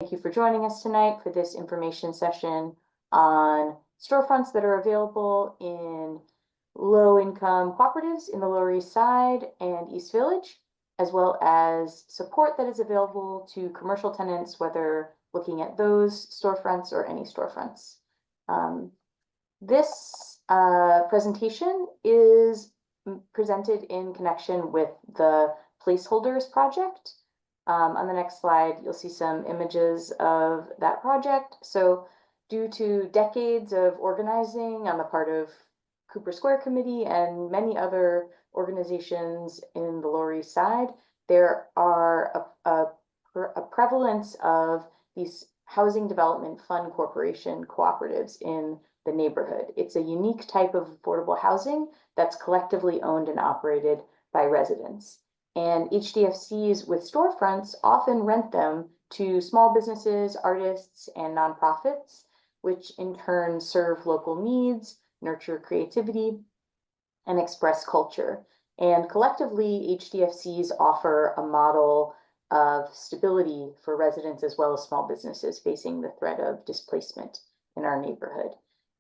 thank you for joining us tonight for this information session on storefronts that are available in low-income cooperatives in the Lower East Side and East Village, as well as support that is available to commercial tenants, whether looking at those storefronts or any storefronts. This presentation is presented in connection with the Placeholders project. On the next slide, you'll see some images of that project. So due to decades of organizing on the part of Cooper Square Committee and many other organizations in the Lower East Side, there are a prevalence of these Housing Development Fund Corporation cooperatives in the neighborhood. It's a unique type of affordable housing that's collectively owned and operated by residents. And HDFCs with storefronts often rent them to small businesses, artists, and nonprofits, which in turn serve local needs, nurture creativity, and express culture. And collectively, HDFCs offer a model of stability for residents as well as small businesses facing the threat of displacement in our neighborhood.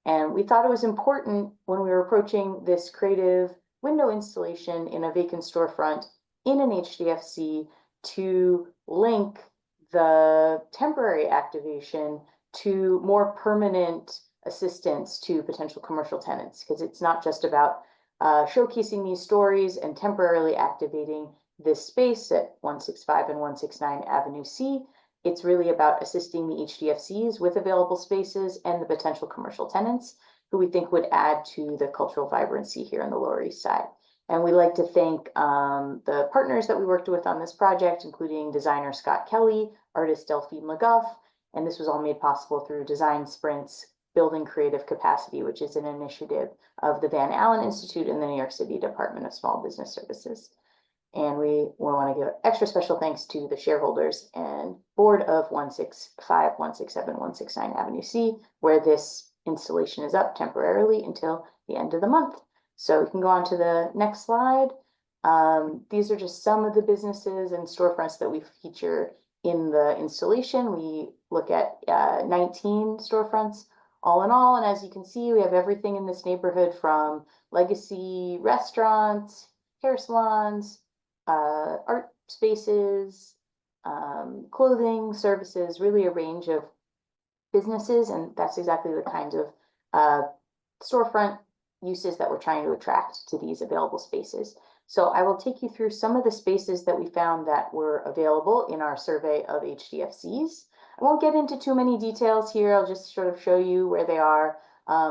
And we thought it was important when we were approaching this creative window installation in a vacant storefront in an HDFC to link the temporary activation to more permanent assistance to potential commercial tenants, because it's not just about showcasing these stories and temporarily activating this space at 165 and 169 Avenue C. It's really about assisting the HDFCs with available spaces and the potential commercial tenants who we think would add to the cultural vibrancy here in the Lower East Side. And we'd like to thank the partners that we worked with on this project, including designer Scott Kelly, artist Delphine LeGoff, and this was all made possible through Design Sprints, Building Creative Capacity, which is an initiative of the Van Allen Institute and the New York City Department of Small Business Services. And we want to give extra special thanks to the shareholders and board of 165, 167, 169 Avenue C, where this installation is up temporarily until the end of the month. So we can go on to the next slide. These are just some of the businesses and storefronts that we feature in the installation. We look at 19 storefronts all in all. And as you can see, we have everything in this neighborhood from legacy restaurants, hair salons, art spaces, clothing, services, really a range of businesses. And that's exactly the kinds of storefront uses that we're trying to attract to these available spaces. So I will take you through some of the spaces that we found that were available in our survey of HDFCs. I won't get into too many details here. I'll just sort of show you where they are.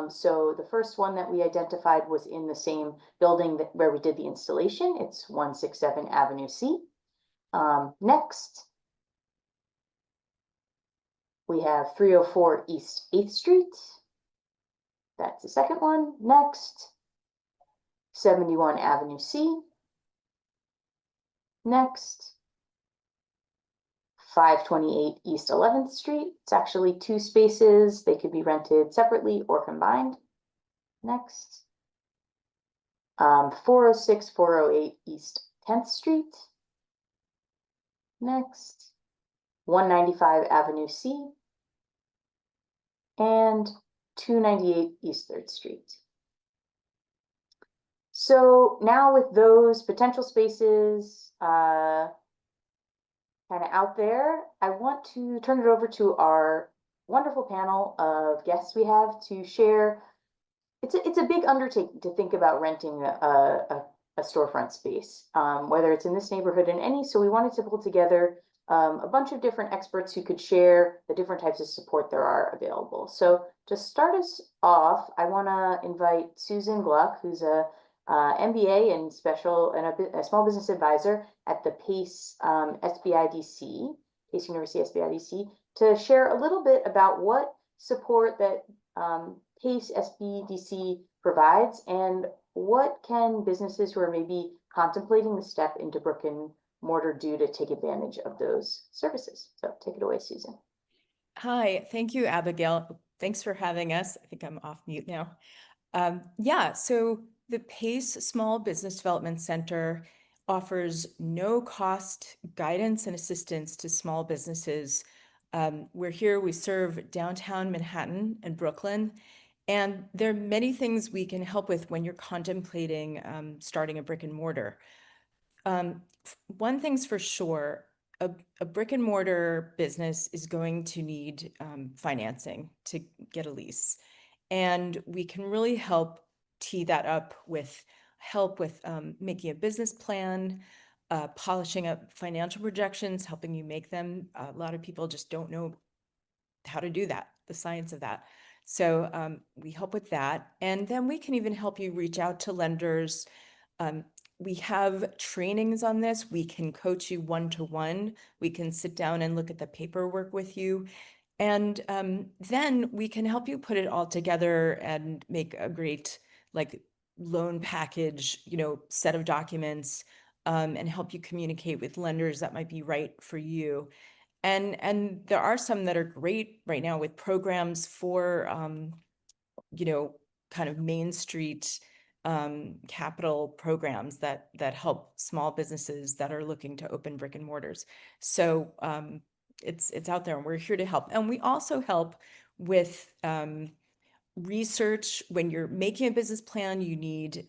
So the first one that we identified was in the same building where we did the installation. It's 167 Avenue C. Next, we have 304 East 8th Street. That's the second one. Next, 71 Avenue C. Next, 528 East 11th Street. It's actually two spaces. They could be rented separately or combined. Next, 406, 408 East 10th Street. Next, 195 Avenue C. And 298 East 3rd Street. So now with those potential spaces kind of out there, I want to turn it over to our wonderful panel of guests we have to share. It's a big undertaking to think about renting a storefront space, whether it's in this neighborhood in any. So we wanted to pull together a bunch of different experts who could share the different types of support there are available. So to start us off, I want to invite Susan Gluck, who's a MBA and a small business advisor at the Pace SBIDC, Pace University SBIDC, to share a little bit about what support that Pace SBDC provides and what can businesses who are maybe contemplating the step into brick-and-mortar do to take advantage of those services. So take it away, Susan. Hi, thank you, Abigail. Thanks for having us. I think I'm off mute now. Yeah, so the PACE Small Business Development Center offers no-cost guidance and assistance to small businesses We're here, we serve downtown Manhattan and Brooklyn, and there are many things we can help with when you're contemplating starting a brick and mortar. One thing's for sure, a brick and mortar business is going to need financing to get a lease. And we can really help tee that up with help with making a business plan, polishing up financial projections, helping you make them. A lot of people just don't know how to do that, the science of that. So we help with that. And then we can even help you reach out to lenders. We have trainings on this. We can coach you one-to-one. We can sit down and look at the paperwork with you. And then we can help you put it all together and make a great like loan package, set of documents, and help you communicate with lenders that might be right for you. And there are some that are great right now with programs for kind of Main Street capital programs that help small businesses that are looking to open brick and mortars. So it's out there and we're here to help. And we also help with research. When you're making a business plan, you need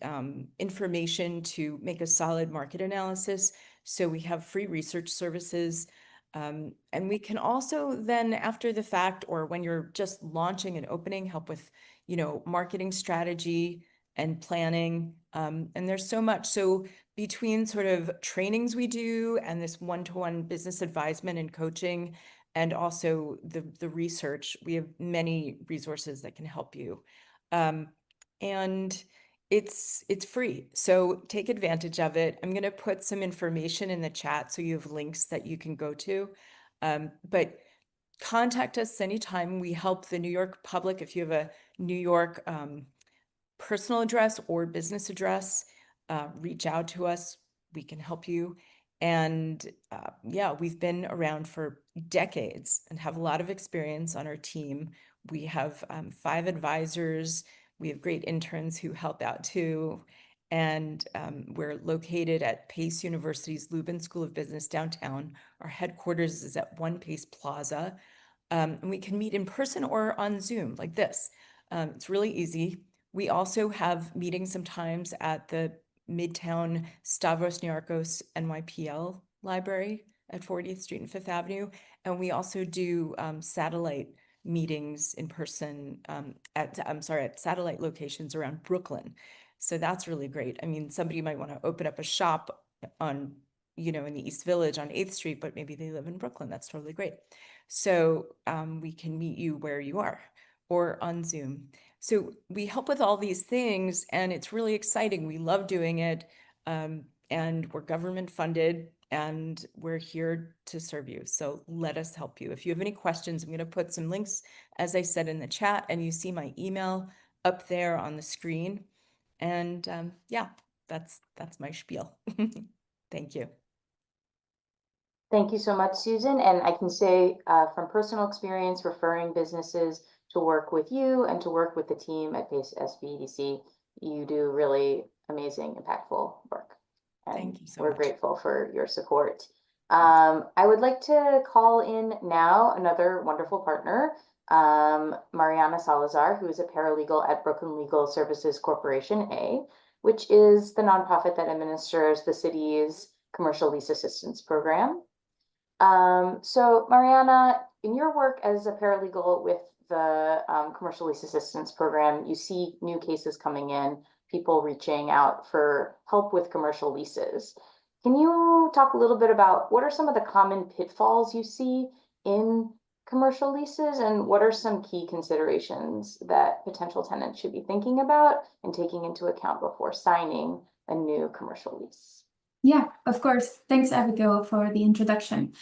information to make a solid market analysis. So we have free research services. And we can also then after the fact, or when you're just launching and opening, help with, marketing strategy and planning. And there's so much. So between sort of trainings we do and this one-to-one business advisement and coaching, and also the research, we have many resources that can help you. And it's free. So take advantage of it. I'm going to put some information in the chat so you have links that you can go to. But contact us anytime. We help the New York public. If you have a New York personal address or business address, reach out to us. We can help you. And yeah, we've been around for decades and have a lot of experience on our team. We have 5 advisors. We have great interns who help out too. And we're located at Pace University's Lubin School of Business downtown. Our headquarters is at One Pace Plaza. And we can meet in person or on Zoom like this. It's really easy. We also have meetings sometimes at the Midtown Stavros Niarchos NYPL library at 40th Street and 5th Avenue. And we also do satellite meetings in person at satellite locations around Brooklyn. So that's really great. I mean, somebody might want to open up a shop on, in the East Village on 8th Street, but maybe they live in Brooklyn. That's totally great. So we can meet you where you are or on Zoom. So we help with all these things and it's really exciting. We love doing it. And we're government funded and we're here to serve you. So let us help you. If you have any questions, I'm going to put some links, as I said, in the chat, and you see my email up there on the screen. And yeah, that's my spiel. Thank you. Thank you so much, Susan. And I can say from personal experience, referring businesses to work with you and to work with the team at Pace SBDC, you do really amazing, impactful work. And thank you so we're much. grateful for your support. I would like to call in now another wonderful partner, Mariana Salazar, who is a paralegal at Brooklyn Legal Services Corporation A, which is the nonprofit that administers the city's commercial lease assistance program. So Mariana, in your work as a paralegal with the commercial lease assistance program, you see new cases coming in, people reaching out for help with commercial leases. Can you talk a little bit about what are some of the common pitfalls you see in commercial leases and what are some key considerations that potential tenants should be thinking about and taking into account before signing a new commercial lease? Yeah, of course. Thanks, Abigail, for the introduction.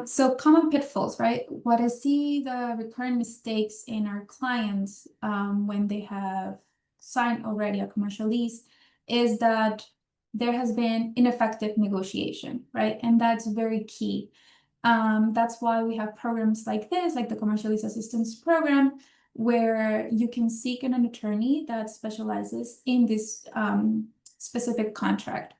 So common pitfalls, right? What I see the recurrent mistakes in our clients when they have signed already a commercial lease is that there has been ineffective negotiation, right? And that's very key. That's why we have programs like this, like the Commercial Lease Assistance Program, where you can seek an attorney that specializes in this specific contract.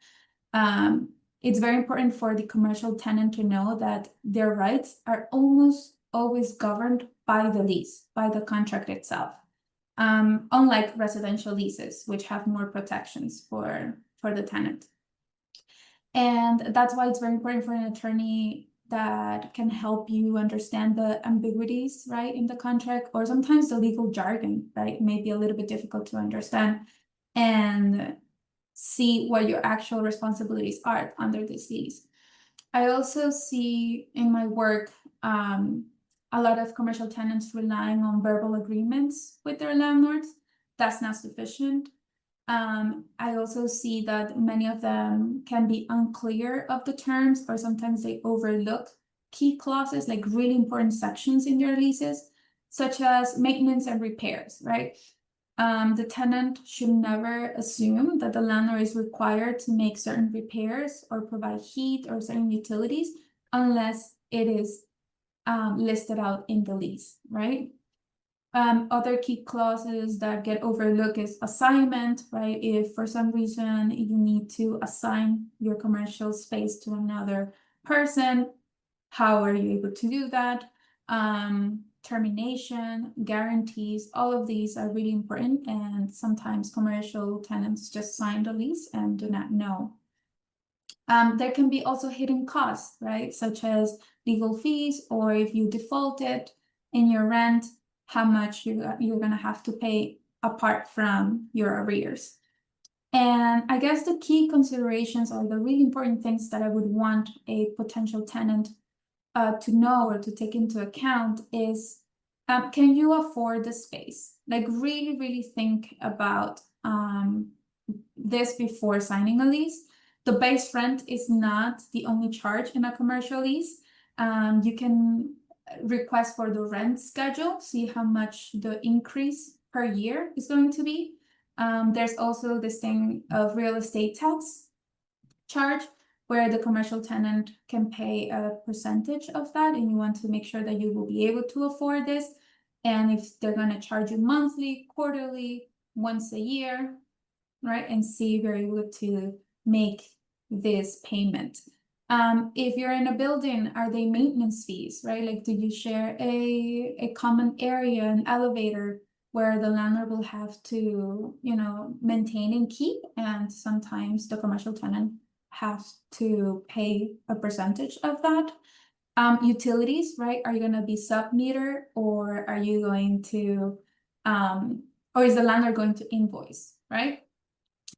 it's very important for the commercial tenant to know that their rights are almost always governed by the lease, by the contract itself. Unlike residential leases, which have more protections for the tenant. And that's why it's very important for an attorney that can help you understand the ambiguities, right, in the contract, or sometimes the legal jargon, right, may be a little bit difficult to understand, and see what your actual responsibilities are under this lease. I also see in my work a lot of commercial tenants relying on verbal agreements with their landlords. That's not sufficient. I also see that many of them can be unclear of the terms, or sometimes they overlook key clauses, like really important sections in their leases, such as maintenance and repairs, right? The tenant should never assume that the landlord is required to make certain repairs or provide heat or certain utilities unless it is listed out in the lease, right? Other key clauses that get overlooked is assignment, right? If for some reason you need to assign your commercial space to another person, how are you able to do that? Termination, guarantees, all of these are really important, and sometimes commercial tenants just sign the lease and do not know. There can be also hidden costs, right? Such as legal fees, or if you defaulted in your rent, how much you're going to have to pay apart from your arrears. And I guess the key considerations, or the really important things that I would want a potential tenant to know or to take into account is, can you afford the space? Like really, really think about this before signing a lease. The base rent is not the only charge in a commercial lease. You can request for the rent schedule, see how much the increase per year is going to be. There's also this thing of real estate tax charge, where the commercial tenant can pay a percentage of that, and you want to make sure that you will be able to afford this. And if they're going to charge you monthly, quarterly, once a year, right, and see if you're able to make this payment. If you're in a building, are they maintenance fees, right? Like, do you share a common area, an elevator, where the landlord will have to, maintain and keep, and sometimes the commercial tenant has to pay a percentage of that. Utilities, right? Are you going to be sub-meter, or are you going to, or is the landlord going to invoice, right?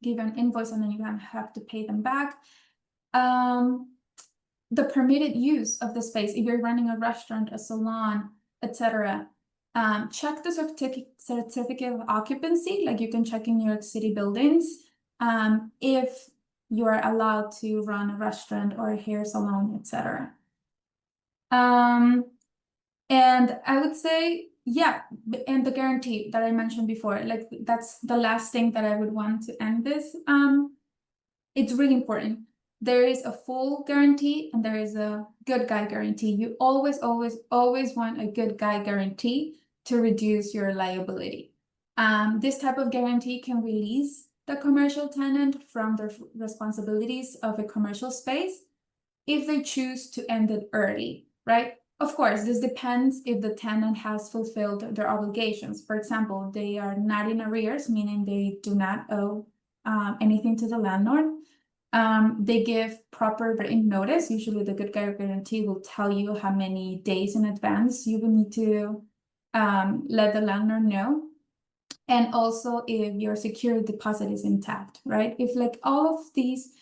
Give an invoice and then you're going to have to pay them back. The permitted use of the space, if you're running a restaurant, a salon, etc. Check the certificate of occupancy, like you can check in New York City buildings, if you're allowed to run a restaurant or a hair salon, etc. And I would say, yeah, and the guarantee that I mentioned before, like that's the last thing that I would want to end this. It's really important. There is a full guarantee and there is a good guy guarantee. You always, always, always want a good guy guarantee to reduce your liability. This type of guarantee can release the commercial tenant from the responsibilities of a commercial space if they choose to end it early, right? Of course, this depends if the tenant has fulfilled their obligations. For example, they are not in arrears, meaning they do not owe anything to the landlord. They give proper written notice. Usually the good guy guarantee will tell you how many days in advance you will need to let the landlord know. And also if your security deposit is intact, right? If like all of these,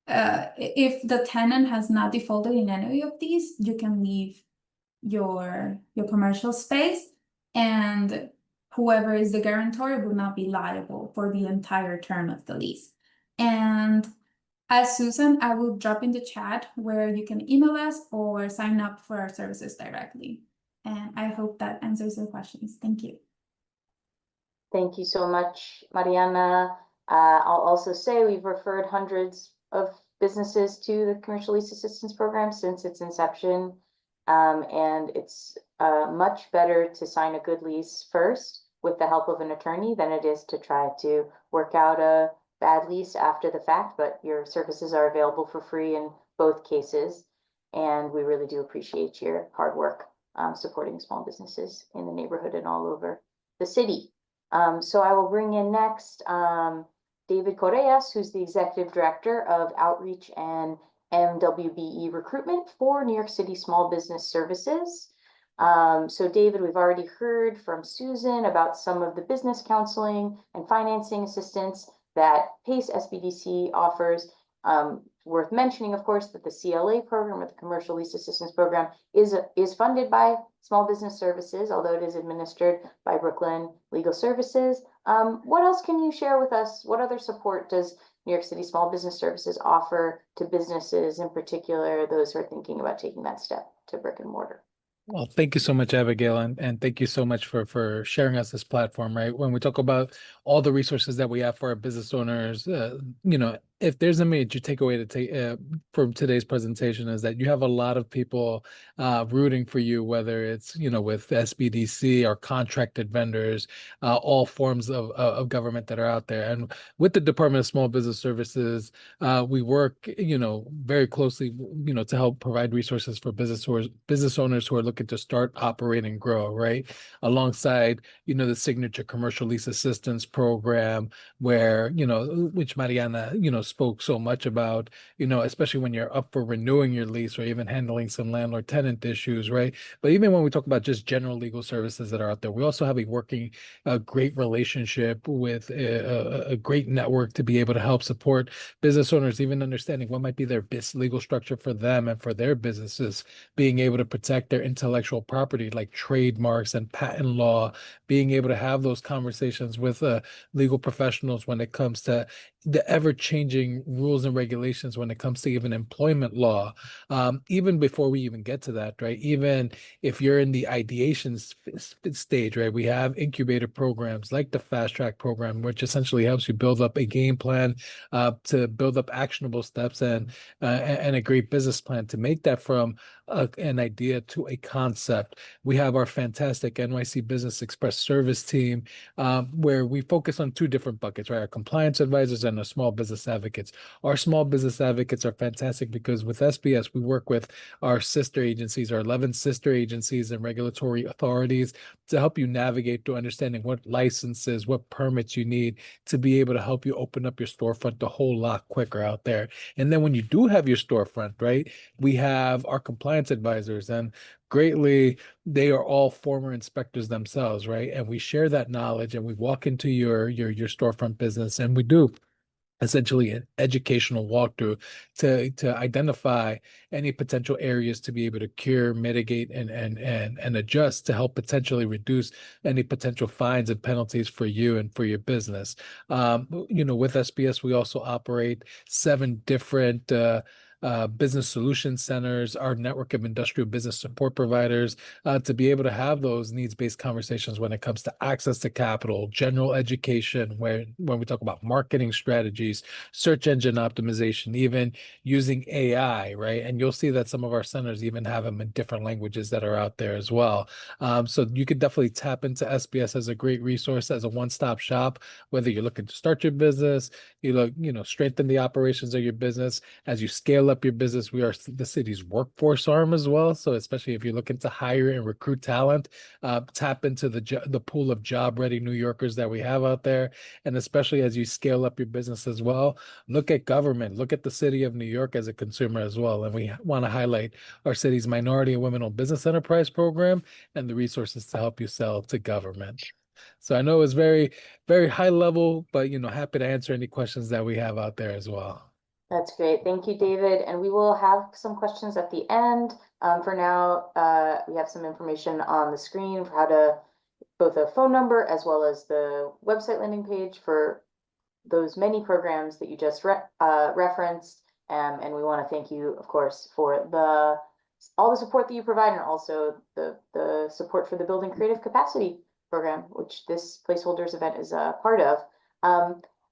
if the tenant has not defaulted in any of these, you can leave your commercial space, and whoever is the guarantor will not be liable for the entire term of the lease. And as Susan, I will drop in the chat where you can email us or sign up for our services directly. And I hope that answers your questions. Thank you. Thank you so much, Mariana. I'll also say we've referred hundreds of businesses to the Commercial Lease Assistance Program since its inception. And it's much better to sign a good lease first with the help of an attorney than it is to try to work out a bad lease after the fact, but your services are available for free in both cases. And we really do appreciate your hard work supporting small businesses in the neighborhood and all over the city. So I will bring in next David Correas, who's the Executive Director of Outreach and MWBE Recruitment for New York City Small Business Services. So David, we've already heard from Susan about some of the business counseling and financing assistance that PACE SBDC offers. Worth mentioning, of course, that the CLA program, or the Commercial Lease Assistance Program, is funded by Small Business Services, although it is administered by Brooklyn Legal Services. What else can you share with us? What other support does New York City Small Business Services offer to businesses, in particular, those who are thinking about taking that step to brick and mortar? Well, thank you so much, Abigail, and thank you so much for sharing us this platform, right? When we talk about all the resources that we have for our business owners, if there's a major takeaway to take from today's presentation is that you have a lot of people rooting for you, whether it's, with SBDC or contracted vendors, all forms of government that are out there. And with the Department of Small Business Services, we work, very closely, to help provide resources for business owners who are looking to start, operate, and grow, right? Alongside, the Signature Commercial Lease Assistance Program, where, which Mariana, spoke so much about, especially when you're up for renewing your lease or even handling some landlord tenant issues, right? But even when we talk about just general legal services that are out there, we also have a great relationship with a great network to be able to help support business owners, even understanding what might be their best legal structure for them and for their businesses, being able to protect their intellectual property like trademarks and patent law, being able to have those conversations with legal professionals when it comes to the ever-changing rules and regulations when it comes to even employment law. Even before we even get to that, right? Even if you're in the ideation stage, right? We have incubator programs like the Fast Track program, which essentially helps you build up a game plan to build up actionable steps and a great business plan to make that from an idea to a concept. We have our fantastic NYC Business Express service team, where we focus on two different buckets, right? Our compliance advisors and our small business advocates. Our small business advocates are fantastic because with SBS, we work with our sister agencies, our 11 sister agencies and regulatory authorities to help you navigate to understanding what licenses, what permits you need to be able to help you open up your storefront a whole lot quicker out there. And then when you do have your storefront, right, we have our compliance advisors, and greatly, they are all former inspectors themselves, right? And we share that knowledge and we walk into your storefront business and we do essentially an educational walkthrough to identify any potential areas to be able to cure, mitigate, and adjust to help potentially reduce any potential fines and penalties for you and for your business. With SBS, we also operate 7 different business solution centers, our network of industrial business support providers, to be able to have those needs-based conversations when it comes to access to capital, general education, when we talk about marketing strategies, search engine optimization, even using AI, right? And you'll see that some of our centers even have them in different languages that are out there as well. So you could definitely tap into SBS as a great resource, as a one-stop shop, whether you're looking to start your business, strengthen the operations of your business. As you scale up your business, we are the city's workforce arm as well. So especially if you're looking to hire and recruit talent, tap into the pool of job-ready New Yorkers that we have out there. And especially as you scale up your business as well, look at government, look at the city of New York as a consumer as well. And we want to highlight our city's Minority and Women-Owned Business Enterprise program and the resources to help you sell to government. So I know it was very, very high level, but happy to answer any questions that we have out there as well. That's great. Thank you, David. And we will have some questions at the end. For now, we have some information on the screen for how to, both a phone number as well as the website landing page for those many programs that you just referenced. And we want to thank you, of course, for all the support that you provide, and also the support for the Building Creative Capacity program, which this Placeholders event is a part of.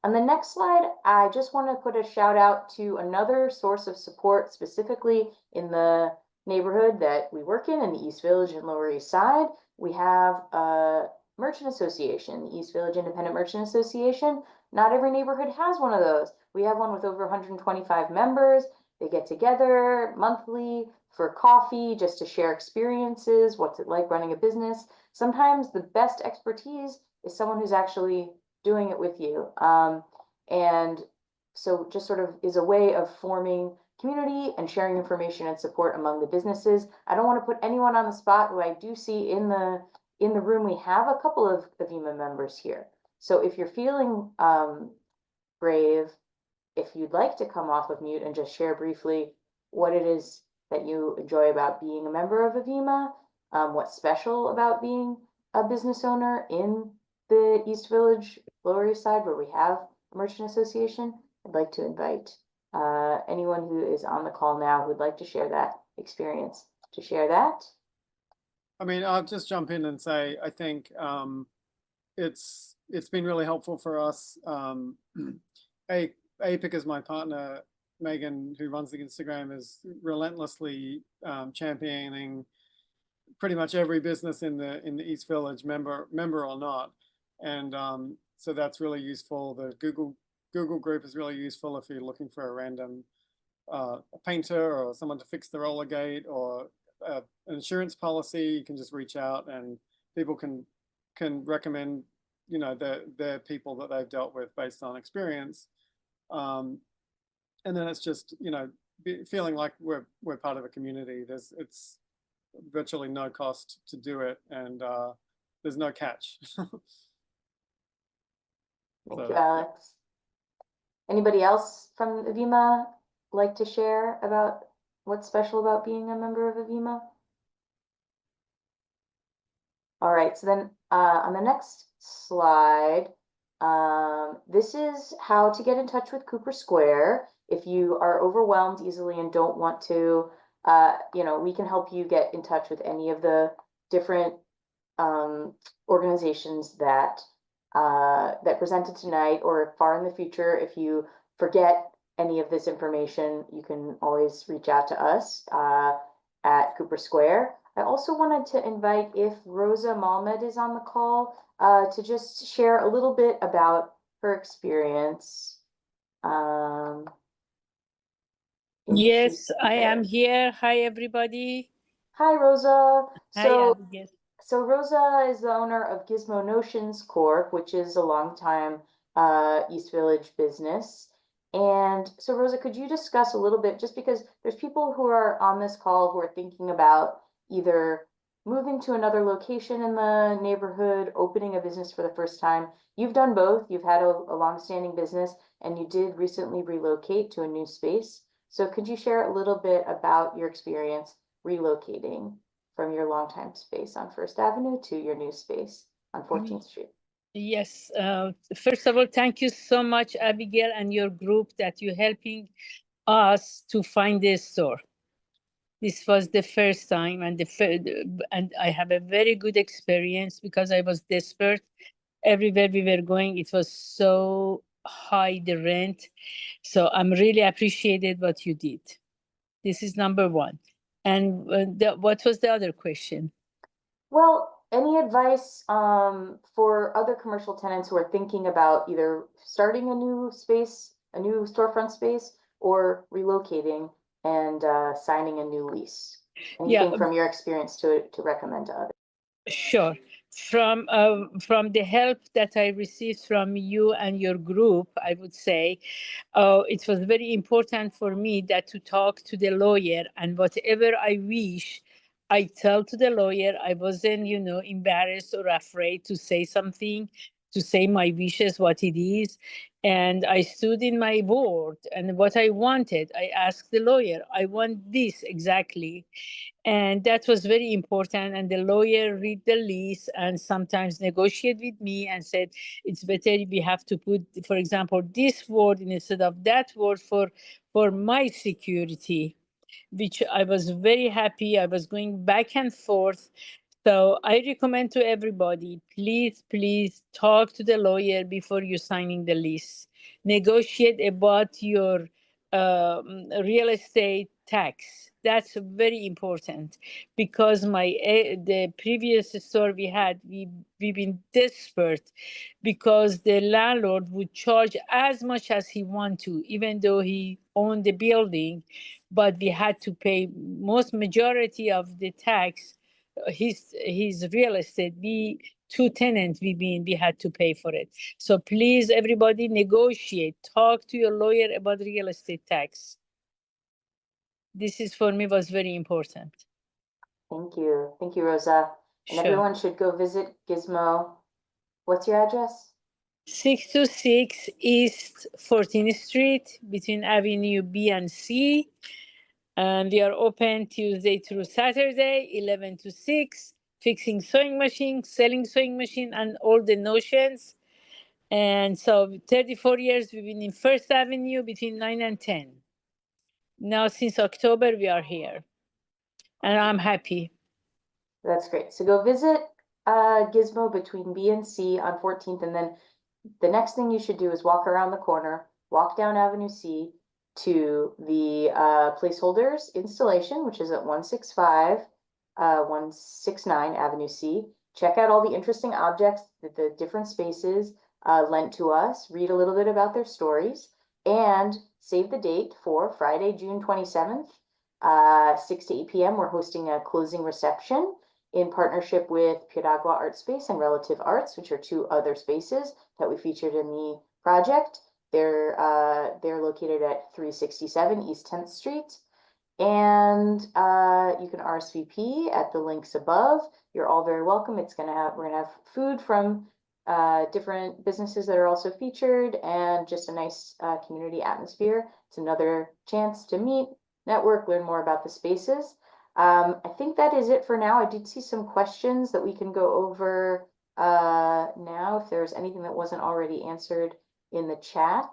On the next slide, I just want to put a shout out to another source of support, specifically in the neighborhood that we work in the East Village and Lower East Side. We have a merchant association, the East Village Independent Merchant Association, not every neighborhood has one of those. We have one with over 125 members. They get together monthly for coffee just to share experiences. What's it like running a business? Sometimes the best expertise is someone who's actually doing it with you. And so just sort of is a way of forming community and sharing information and support among the businesses. I don't want to put anyone on the spot who I do see in the room. We have a couple of Avima members here. So if you're feeling brave, if you'd like to come off of mute and just share briefly what it is that you enjoy about being a member of Avima, what's special about being a business owner in the East Village, Lower East Side, where we have a merchant association, I'd like to invite anyone who is on the call now who'd like to share that experience to share that. I mean, I'll just jump in and say, I think it's been really helpful for us. Because my partner, Megan, who runs the Instagram, is relentlessly championing pretty much every business in the East Village, member or not. And so that's really useful. The Google group is really useful if you're looking for a random a painter or someone to fix the roller gate or an insurance policy. You can just reach out and people can recommend, you know, the people that they've dealt with based on experience. And then it's just, you know, feeling like we're part of a community. It's virtually no cost to do it, and there's no catch. Thank you, Alex. Anybody else from Avima like to share about what's special about being a member of Avima? All right, so then on the next slide, this is how to get in touch with Cooper Square. If you are overwhelmed easily and don't want to, you know, we can help you get in touch with any of the different organizations that presented tonight or far in the future. If you forget any of this information, you can always reach out to us at Cooper Square. I also wanted to invite, if Rosa Malmed is on the call, to just share a little bit about her experience. Yes, I am here. Hi, everybody. Hi, Rosa. Hi, Abigail. So Rosa is the owner of Gizmo Notions Corp, which is a longtime East Village business. And so Rosa, could you discuss a little bit, just because there's people who are on this call who are thinking about either moving to another location in the neighborhood, opening a business for the first time. You've done both. You've had a long-standing business and you did recently relocate to a new space. So could you share a little bit about your experience relocating from your longtime space on First Avenue to your new space on 14th Street? Yes. First of all, thank you so much, Abigail, and your group that you're helping us to find this store. This was the first time, and I have a very good experience because I was desperate. Everywhere we were going, it was so high, the rent. So I'm really appreciated what you did. This is number one. And what was the other question? Well, any advice for other commercial tenants who are thinking about either starting a new space, a new storefront space, or relocating and signing a new lease? Anything from your experience to recommend to others? Sure. From the help that I received from you and your group, I would say it was very important for me that to talk to the lawyer, and whatever I wish, I tell to the lawyer. I wasn't, you know, embarrassed or afraid to say something, to say my wishes, what it is. And I stood in my word, and what I wanted, I asked the lawyer, I want this exactly. And that was very important. And the lawyer read the lease and sometimes negotiate with me and said, it's better we have to put, for example, this word instead of that word for my security, which I was very happy. I was going back and forth. So I recommend to everybody, please talk to the lawyer before you're signing the lease. Negotiate about your real estate tax. That's very important because the previous store we had, we've been desperate because the landlord would charge as much as he want to, even though he owned the building, but we had to pay majority of the tax. His real estate, we 2 tenants, we had to pay for it. So please, everybody, negotiate. Talk to your lawyer about real estate tax. This is for me was very important. Thank you. Thank you, Rosa. And Sure. everyone should go visit Gizmo. What's your address? 626 East 14th Street between Avenue B and C. And we are open Tuesday through Saturday, 11 to 6, fixing sewing machine, selling sewing machine, and all the notions. And so 34 years we've been in First Avenue between 9 and 10. Now since October we are here. And I'm happy. That's great. So go visit Gizmo between B and C on 14th, and then the next thing you should do is walk around the corner, walk down Avenue C to the Placeholders installation, which is at 169 Avenue C. Check out all the interesting objects, the different spaces lent to us, read a little bit about their stories, and save the date for Friday, June 27th, 6 to 8 p.m. We're hosting a closing reception in partnership with Piragua Art Space and Relative Arts, which are 2 other spaces that we featured in the project. They're located at 367 East 10th Street. And you can RSVP at the links above. You're all very welcome. We're gonna have food from different businesses that are also featured, and just a nice community atmosphere. It's another chance to meet, network, learn more about the spaces. I think that is it for now. I did see some questions that we can go over now, if there's anything that wasn't already answered in the chat.